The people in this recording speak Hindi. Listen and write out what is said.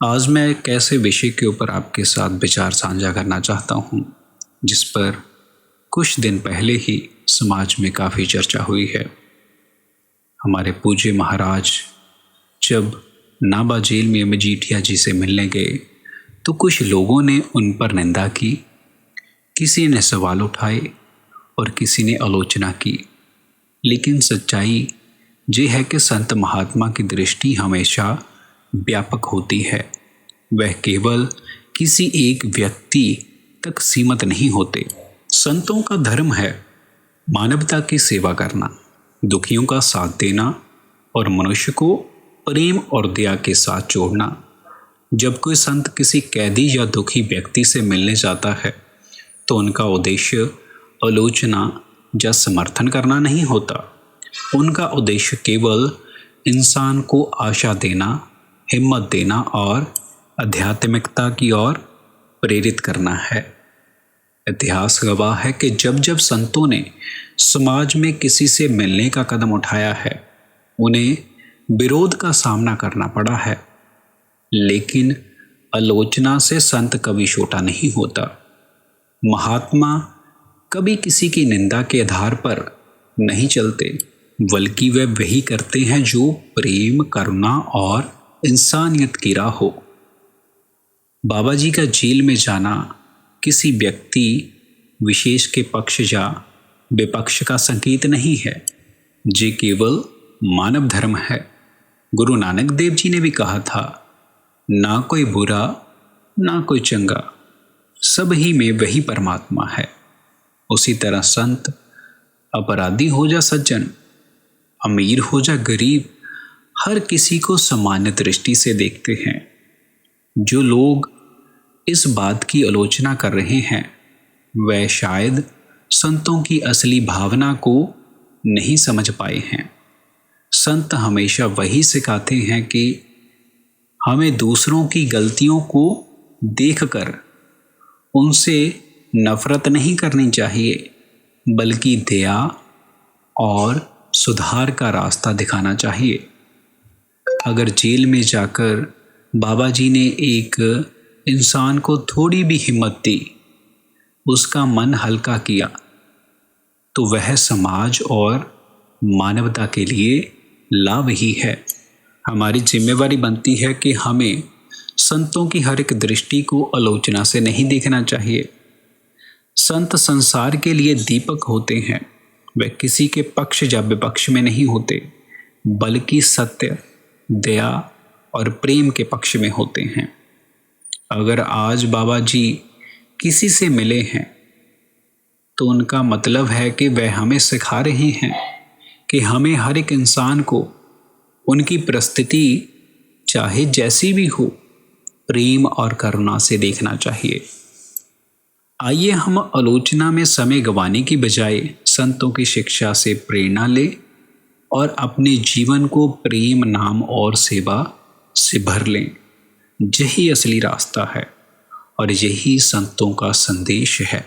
आज मैं एक ऐसे विषय के ऊपर आपके साथ विचार साझा करना चाहता हूँ जिस पर कुछ दिन पहले ही समाज में काफ़ी चर्चा हुई है। हमारे पूज्य महाराज जब नाभा जेल में मजीठिया जी से मिलने गए तो कुछ लोगों ने उन पर निंदा की, किसी ने सवाल उठाए और किसी ने आलोचना की। लेकिन सच्चाई ये है कि संत महात्मा की दृष्टि हमेशा व्यापक होती है। वह केवल किसी एक व्यक्ति तक सीमित नहीं होते। संतों का धर्म है मानवता की सेवा करना, दुखियों का साथ देना और मनुष्य को प्रेम और दया के साथ जोड़ना। जब कोई संत किसी कैदी या दुखी व्यक्ति से मिलने जाता है तो उनका उद्देश्य आलोचना या समर्थन करना नहीं होता। उनका उद्देश्य केवल इंसान को आशा देना, हिम्मत देना और आध्यात्मिकता की ओर प्रेरित करना है। इतिहास गवाह है कि जब जब संतों ने समाज में किसी से मिलने का कदम उठाया है, उन्हें विरोध का सामना करना पड़ा है। लेकिन आलोचना से संत कभी छोटा नहीं होता। महात्मा कभी किसी की निंदा के आधार पर नहीं चलते, बल्कि वे वही करते हैं जो प्रेम, करुणा और इंसानियत की राह हो। बाबा जी का जेल में जाना किसी व्यक्ति विशेष के पक्ष या विपक्ष का संकेत नहीं है, ये केवल मानव धर्म है। गुरु नानक देव जी ने भी कहा था, ना कोई बुरा ना कोई चंगा, सब ही में वही परमात्मा है। उसी तरह संत अपराधी हो जा सज्जन, अमीर हो जा गरीब, हर किसी को सामान्य दृष्टि से देखते हैं। जो लोग इस बात की आलोचना कर रहे हैं वह शायद संतों की असली भावना को नहीं समझ पाए हैं। संत हमेशा वही सिखाते हैं कि हमें दूसरों की गलतियों को देखकर उनसे नफरत नहीं करनी चाहिए, बल्कि दया और सुधार का रास्ता दिखाना चाहिए। अगर जेल में जाकर बाबा जी ने एक इंसान को थोड़ी भी हिम्मत दी, उसका मन हल्का किया, तो वह समाज और मानवता के लिए लाभ ही है। हमारी जिम्मेवारी बनती है कि हमें संतों की हर एक दृष्टि को आलोचना से नहीं देखना चाहिए। संत संसार के लिए दीपक होते हैं। वे किसी के पक्ष या विपक्ष में नहीं होते, बल्कि सत्य, दया और प्रेम के पक्ष में होते हैं। अगर आज बाबा जी किसी से मिले हैं तो उनका मतलब है कि वह हमें सिखा रहे हैं कि हमें हर एक इंसान को उनकी परिस्थिति चाहे जैसी भी हो, प्रेम और करुणा से देखना चाहिए। आइए हम आलोचना में समय गंवाने की बजाय संतों की शिक्षा से प्रेरणा लें और अपने जीवन को प्रेम, नाम और सेवा से भर लें। यही असली रास्ता है और यही संतों का संदेश है।